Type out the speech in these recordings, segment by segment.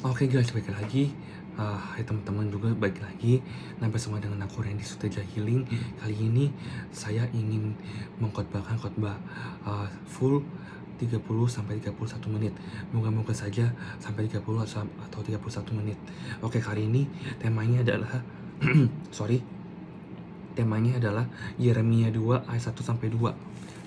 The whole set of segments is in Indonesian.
Oke guys, balik lagi. Hai teman-teman juga, balik lagi. Nah, bersama dengan aku Randy Suteja Healing. Kali ini saya ingin mengkhotbahkan khotbah full 30 sampai 31 menit. Moga-moga saja sampai 30 atau 31 menit. Oke, kali ini temanya adalah sorry. Temanya adalah Yeremia 2 ayat 1 sampai 2.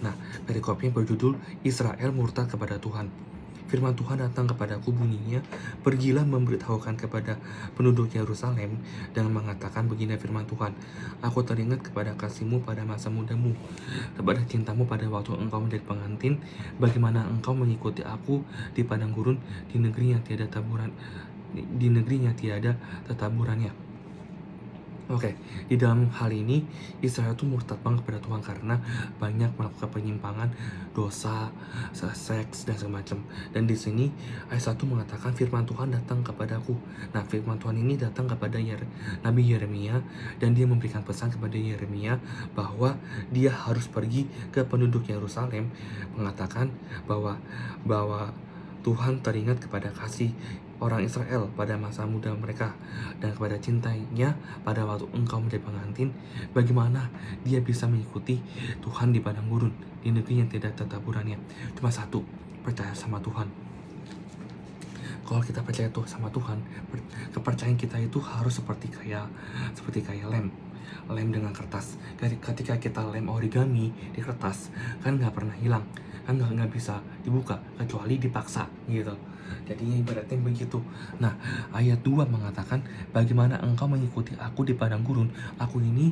Nah, perikopnya berjudul Israel murtad kepada Tuhan. Firman Tuhan datang kepadaku bunyinya, pergilah memberitahukan kepada penduduk Yerusalem dan mengatakan begini firman Tuhan, aku teringat kepada kasihmu pada masa mudamu, kepada cintamu pada waktu engkau menjadi pengantin, bagaimana engkau mengikuti aku di padang gurun di negeri yang tiada taburan, di negeri yang tiada tetaburannya. Oke, di dalam hal ini Israel tuh murtad banget kepada Tuhan karena banyak melakukan penyimpangan, dosa, seks dan semacam. Dan di sini ayat 1 mengatakan firman Tuhan datang kepadaku. Nah, firman Tuhan ini datang kepada Nabi Yeremia dan dia memberikan pesan kepada Yeremia bahwa dia harus pergi ke penduduk Yerusalem, mengatakan bahwa bahwa Tuhan teringat kepada kasih orang Israel pada masa muda mereka dan kepada cintanya pada waktu engkau menjadi pengantin, bagaimana dia bisa mengikuti Tuhan di padang gurun, di negeri yang tidak tetaburannya. Cuma satu, percaya sama Tuhan. Kalau kita percaya tuh sama Tuhan, kepercayaan kita itu harus seperti kayak lem dengan kertas. Ketika kita lem origami di kertas, kan nggak pernah hilang, kan nggak bisa dibuka kecuali dipaksa gitu. Jadinya ibaratnya begitu. Nah, ayat 2 mengatakan, bagaimana engkau mengikuti aku di padang gurun. Aku ini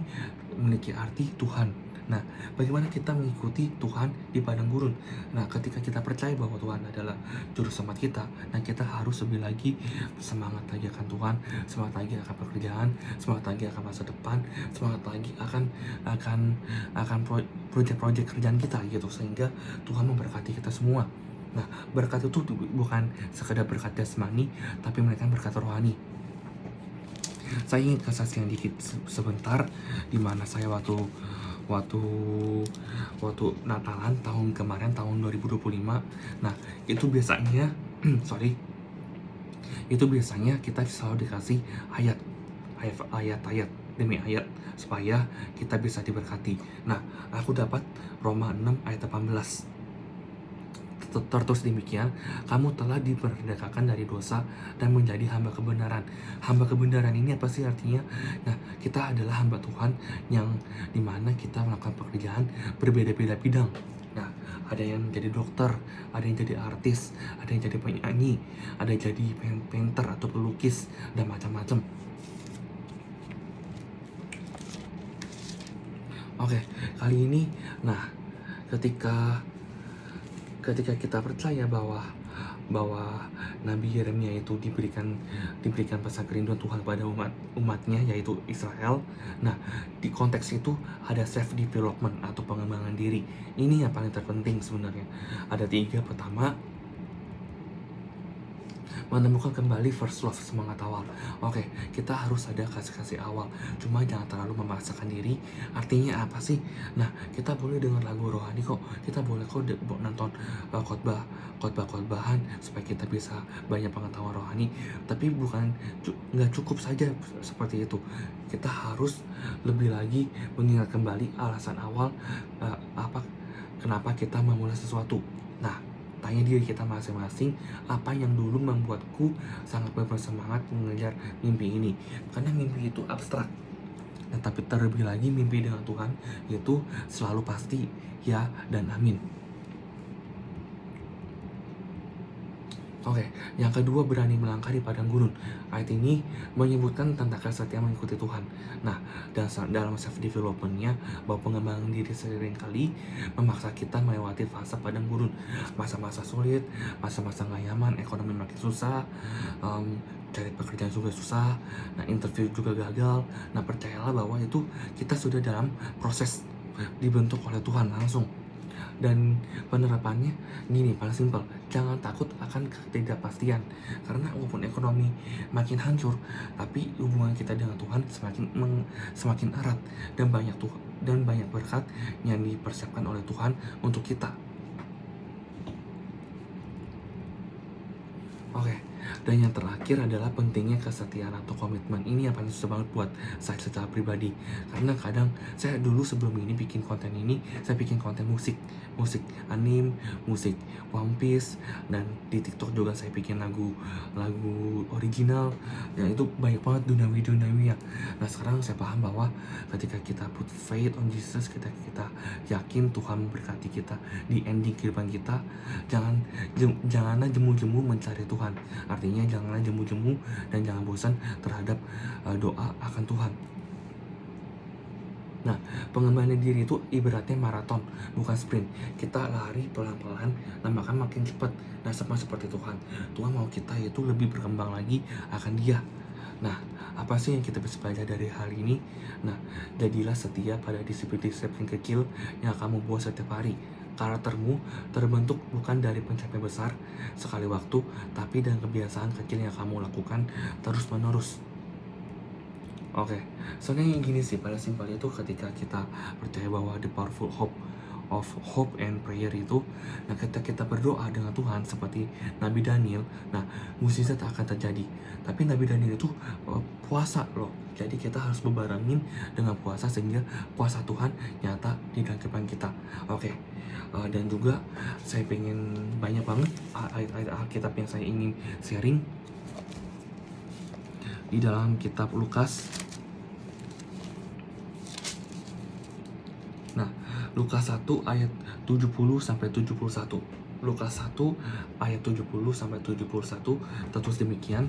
memiliki arti Tuhan. Nah, bagaimana kita mengikuti Tuhan di padang gurun? Nah, ketika kita percaya bahwa Tuhan adalah juru selamat kita, nah kita harus lebih lagi semangat lagi akan Tuhan, semangat lagi akan pekerjaan, semangat lagi akan masa depan, semangat lagi akan proyek-proyek kerjaan kita gitu, sehingga Tuhan memberkati kita semua. Nah, berkat itu bukan sekedar berkat jasmani, tapi mereka berkat rohani. Saya ingin kesaksian dikit sebentar, dimana saya waktu Natalan tahun kemarin, tahun 2025. Nah, itu biasanya itu biasanya kita selalu dikasih ayat demi ayat supaya kita bisa diberkati. Nah, aku dapat Roma 6 ayat 18. Tertulis demikian, kamu telah diperdagangkan dari dosa dan menjadi hamba kebenaran. Hamba kebenaran ini apa sih artinya? Nah, kita adalah hamba Tuhan yang dimana kita melakukan pekerjaan berbeda-beda bidang. Nah, ada yang jadi dokter, ada yang jadi artis, ada yang jadi penyanyi, ada yang jadi painter atau pelukis, dan macam-macam. Oke, kali ini, nah, ketika kita percaya bahwa Nabi Yeremia itu diberikan pesan kerinduan Tuhan kepada umatnya, yaitu Israel. Nah, di konteks itu ada self development atau pengembangan diri. Ini yang paling terpenting sebenarnya. Ada 3. Pertama, menemukan kembali first love, semangat awal. Oke, kita harus ada kasih awal, cuma jangan terlalu memaksakan diri. Artinya apa sih? Nah, kita boleh dengar lagu rohani kok, kita boleh kok nonton khotbah-khotbahan supaya kita bisa banyak pengetahuan rohani, tapi nggak cukup saja seperti itu. Kita harus lebih lagi mengingat kembali alasan awal, kenapa kita memulai sesuatu. Nah, tanya diri kita masing-masing, apa yang dulu membuatku sangat bersemangat mengejar mimpi ini. Karena mimpi itu abstrak, nah, tapi terlebih lagi mimpi dengan Tuhan itu selalu pasti, ya dan amin. Oke, yang kedua, berani melangkah di padang gurun. Ayat ini menyebutkan tentang kesetiaan mengikuti Tuhan. Nah, dalam self developmentnya, bahwa pengembangan diri seringkali memaksa kita melewati fase padang gurun, masa-masa sulit, masa-masa nggak nyaman, ekonomi makin susah, cari pekerjaan juga susah, nah interview juga gagal. Nah, percayalah bahwa itu kita sudah dalam proses dibentuk oleh Tuhan langsung. Dan penerapannya gini, paling simpel, jangan takut akan ketidakpastian, karena walaupun ekonomi makin hancur, tapi hubungan kita dengan Tuhan semakin erat, dan banyak berkat yang dipersiapkan oleh Tuhan untuk kita. Oke, Dan yang terakhir adalah pentingnya kesetiaan atau komitmen. Ini yang paling susah banget buat saya secara pribadi. Karena kadang saya dulu sebelum ini bikin konten ini, saya bikin konten musik anime, musik One Piece, dan di TikTok juga saya bikin lagu original. Ya itu banyak banget duniawi ya. Nah sekarang saya paham bahwa ketika kita put faith on Jesus, kita yakin Tuhan memberkati kita di ending kehidupan kita, janganlah jemu-jemu mencari Tuhan. Artinya janganlah jemu-jemu dan jangan bosan terhadap doa akan Tuhan. Nah, pengembangan diri itu ibaratnya maraton, bukan sprint. Kita lari pelan-pelan, nah makin cepat. Nah, sama seperti Tuhan. Tuhan mau kita itu lebih berkembang lagi akan Dia. Nah, apa sih yang kita bisa belajar dari hal ini? Nah, jadilah setia pada disiplin-disiplin kecil yang kamu buat setiap hari. Karaktermu terbentuk bukan dari pencapaian besar sekali waktu, tapi dari kebiasaan kecil yang kamu lakukan terus-menerus. Oke, soalnya gini sih, pada simpel itu ketika kita percaya bahwa the powerful hope and prayer itu, nah ketika kita berdoa dengan Tuhan seperti Nabi Daniel, nah mukjizat akan terjadi. Tapi Nabi Daniel itu puasa loh, jadi kita harus berbarengin dengan puasa sehingga puasa Tuhan nyata di dalam kehidupan kita. Oke, dan juga saya pengen banyak banget ayat-ayat Alkitab yang saya ingin sharing di dalam kitab Lukas. Nah, Lukas 1 ayat 70 sampai 71. Lukas 1 ayat 70 sampai 71 tertulis demikian.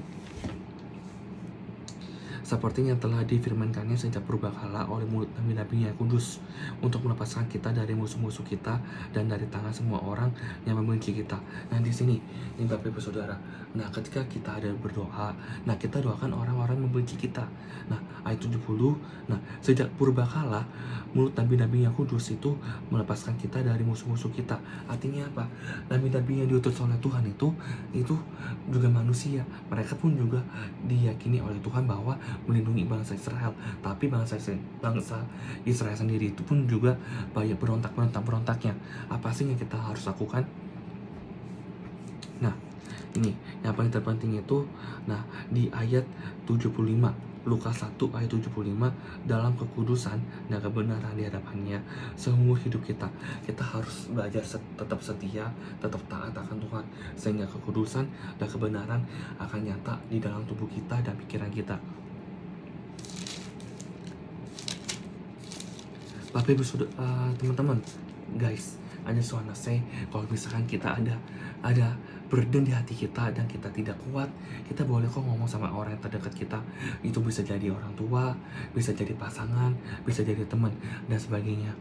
Seperti yang telah difirmankannya sejak purbakala oleh mulut nabi-nabi yang kudus, untuk melepaskan kita dari musuh-musuh kita dan dari tangan semua orang yang membenci kita. Nah di sini, ini Bapak Ibu Saudara. Nah ketika kita ada berdoa, nah kita doakan orang-orang membenci kita. Nah ayat 70, nah sejak purbakala mulut nabi-nabi yang kudus itu melepaskan kita dari musuh-musuh kita. Artinya apa? Nabi-nabi yang diutus oleh Tuhan itu juga manusia. Mereka pun juga diyakini oleh Tuhan bahwa melindungi bangsa Israel, tapi bangsa Israel sendiri itu pun juga banyak berontaknya. Apa sih yang kita harus lakukan? Nah, ini yang paling terpenting itu, nah di ayat 75, Lukas 1 ayat 75, dalam kekudusan dan kebenaran di hadapannya seumur hidup kita harus belajar tetap setia, tetap taat akan Tuhan, sehingga kekudusan dan kebenaran akan nyata di dalam tubuh kita dan pikiran kita. Bapak Ibu teman-teman, guys, I just wanna say, kalau misalkan kita ada burden di hati kita dan kita tidak kuat, kita boleh kok ngomong sama orang yang terdekat kita. Itu bisa jadi orang tua, bisa jadi pasangan, bisa jadi teman, dan sebagainya.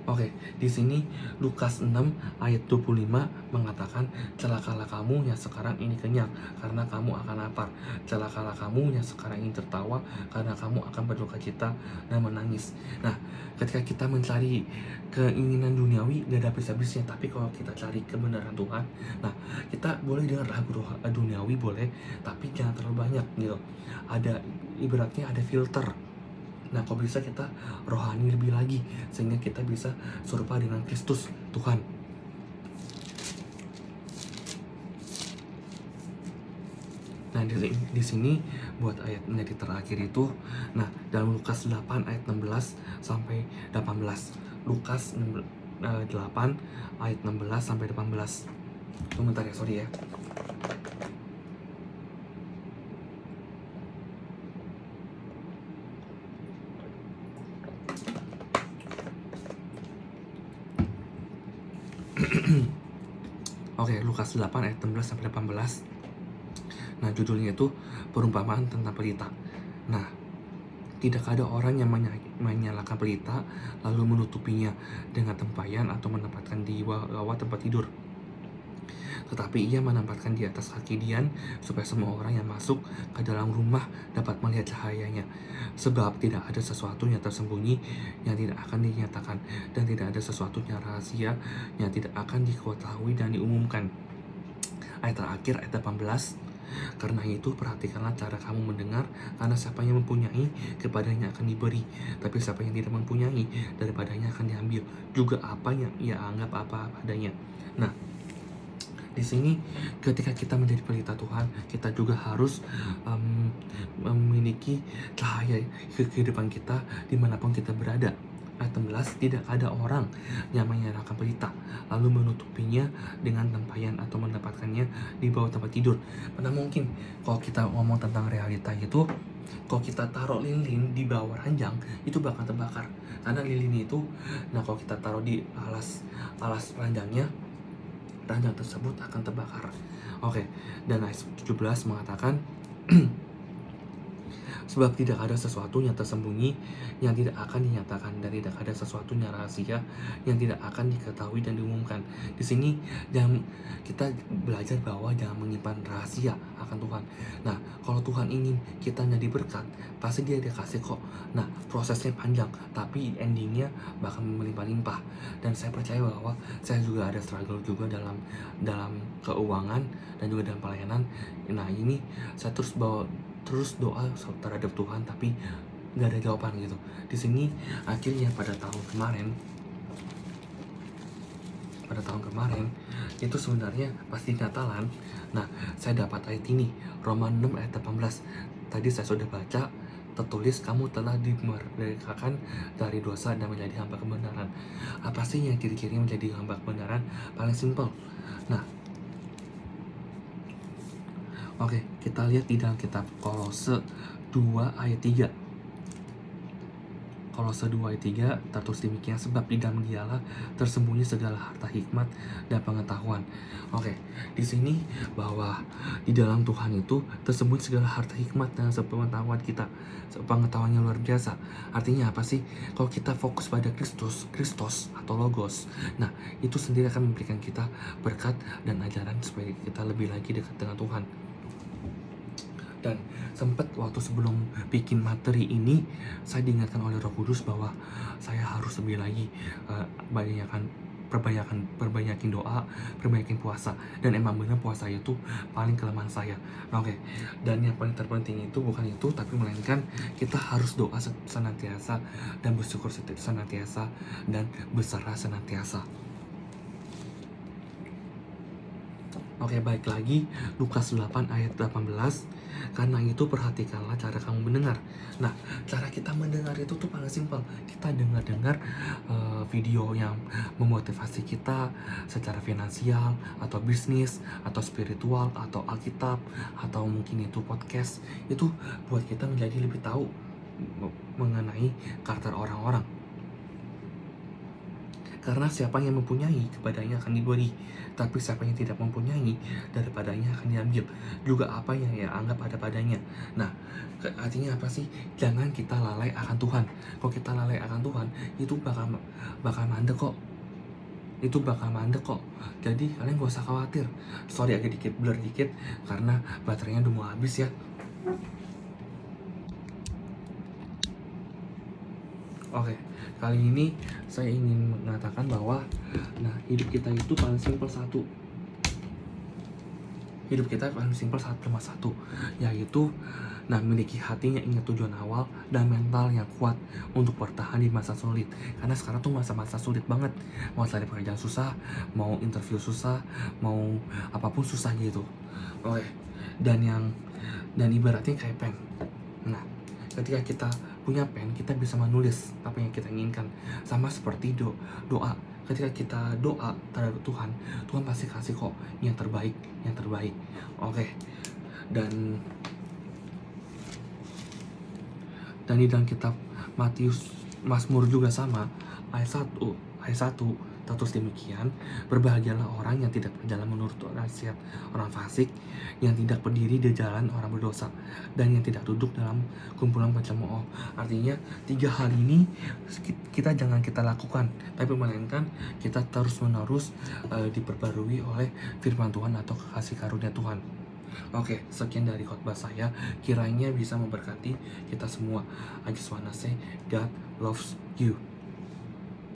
Oke, di sini Lukas 6 ayat 25 mengatakan, celakalah kamu yang sekarang ini kenyang, karena kamu akan lapar. Celakalah kamu yang sekarang ini tertawa, karena kamu akan berdukacita dan menangis. Nah, ketika kita mencari keinginan duniawi gak ada habis-habisnya, tapi kalau kita cari kebenaran Tuhan, nah kita boleh dengar lagu duniawi boleh, tapi jangan terlalu banyak gitu. Ada ibaratnya ada filter. Nah, kok bisa kita rohani lebih lagi sehingga kita bisa serupa dengan Kristus Tuhan. Nah, di sini buat ayat menjadi terakhir itu, nah dalam Lukas 8 ayat 16 sampai 18. Lukas 8 ayat 16 sampai 18. Sebentar ya, sorry ya. Oke, Lukas 8 ayat 16 sampai 18. Nah, judulnya itu perumpamaan tentang pelita. Nah, tidak ada orang yang menyalakan pelita lalu menutupinya dengan tempayan atau menempatkan di bawah tempat tidur, tetapi ia menempatkan di atas kaki Dian supaya semua orang yang masuk ke dalam rumah dapat melihat cahayanya. Sebab tidak ada sesuatu yang tersembunyi yang tidak akan dinyatakan, dan tidak ada sesuatu yang rahasia yang tidak akan diketahui dan diumumkan. Ayat terakhir, ayat 18. Karena itu perhatikanlah cara kamu mendengar, karena siapa yang mempunyai, kepadanya akan diberi, tapi siapa yang tidak mempunyai, daripadanya akan diambil juga apa yang ia anggap apa adanya. Nah, di sini ketika kita menjadi pelita Tuhan, kita juga harus memiliki cahaya kehidupan kita dimanapun kita berada. Ayat 16, tidak ada orang yang menyerahkan pelita lalu menutupinya dengan tempayan atau menempatkannya di bawah tempat tidur. Mana mungkin kalau kita ngomong tentang realita itu, kalau kita taruh lilin di bawah ranjang itu bakal terbakar. Karena lilin itu, nah kalau kita taruh di alas ranjangnya, ranjang tersebut akan terbakar. Oke, dan ayat 17 mengatakan sebab tidak ada sesuatu yang tersembunyi yang tidak akan dinyatakan, dan tidak ada sesuatu yang rahasia yang tidak akan diketahui dan diumumkan. Di sini kita belajar bahwa jangan menyimpan rahasia akan Tuhan. Nah, kalau Tuhan ingin kita jadi berkat, pasti Dia kasih kok. Nah, prosesnya panjang, tapi endingnya bakal melimpah-limpah. Dan saya percaya bahwa saya juga ada struggle juga dalam keuangan dan juga dalam pelayanan. Nah, ini saya terus doa terhadap Tuhan, tapi nggak ada jawaban gitu. Di sini akhirnya pada tahun kemarin itu sebenarnya pasti Natalan. Nah, saya dapat ayat ini, Roma 6 ayat 18. Tadi saya sudah baca, tertulis kamu telah dimerdekakan dari dosa dan menjadi hamba kebenaran. Apa sih yang ciri-ciri menjadi hamba kebenaran? Paling simpel. Nah, oke, kita lihat di dalam kitab Kolose 2 ayat 3. Kolose 2 ayat 3 tertulis demikian, sebab di dalam Dialah tersembunyi segala harta hikmat dan pengetahuan. Oke, di sini bahwa di dalam Tuhan itu tersembunyi segala harta hikmat dan pengetahuan kita. Pengetahuannya luar biasa. Artinya apa sih? Kalau kita fokus pada Kristus atau Logos, nah itu sendiri akan memberikan kita berkat dan ajaran supaya kita lebih lagi dekat dengan Tuhan. Dan sempat waktu sebelum bikin materi ini, saya diingatkan oleh Roh Kudus bahwa saya harus lebih lagi perbanyakin doa, perbanyakin puasa. Dan emang benar puasa itu paling kelemahan saya. Nah, oke. Dan yang paling terpenting itu bukan itu, tapi melainkan kita harus doa senantiasa dan bersyukur senantiasa dan berserah senantiasa. Oke, baik lagi Lukas 8 ayat 18. Karena itu perhatikanlah cara kamu mendengar. Nah, cara kita mendengar itu tuh paling simpel. Kita dengar video yang memotivasi kita secara finansial atau bisnis atau spiritual atau Alkitab atau mungkin itu podcast. Itu buat kita menjadi lebih tahu mengenai karakter orang-orang. Karena siapa yang mempunyai, kepadanya akan diberi. Tapi siapa yang tidak mempunyai, daripadanya akan diambil. Juga apa yang ia anggap ada padanya. Nah, artinya apa sih? Jangan kita lalai akan Tuhan. Kalau kita lalai akan Tuhan, itu bakal mandek kok. Itu bakal mandek kok. Jadi kalian gak usah khawatir. Sorry agak blur dikit, karena baterainya udah mau habis ya. Oke, kali ini saya ingin mengatakan bahwa hidup kita itu paling simpel satu. Hidup kita paling simpel cuma satu, yaitu memiliki hati yang ingat tujuan awal dan mental yang kuat untuk bertahan di masa sulit. Karena sekarang tuh masa-masa sulit banget. Mau cari pekerjaan susah, mau interview susah, mau apapun susah gitu. Oke. Dan ibaratnya kayak pen. Nah, ketika kita punya pen, kita bisa menulis apa yang kita inginkan. Sama seperti doa. Ketika kita doa terhadap Tuhan, Tuhan pasti kasih kok yang terbaik. Oke. Dan di dalam kitab Mazmur juga sama, ayat 1 tertulis demikian, berbahagialah orang yang tidak berjalan menurut nasihat orang fasik, yang tidak berdiri di jalan orang berdosa, dan yang tidak duduk dalam kumpulan pencemooh. Artinya 3 hal ini kita jangan kita lakukan, tapi melainkan kita terus-menerus diperbarui oleh firman Tuhan atau kasih karunia Tuhan. Oke, sekian dari khotbah saya. Kiranya bisa memberkati kita semua. I just wanna say God loves you.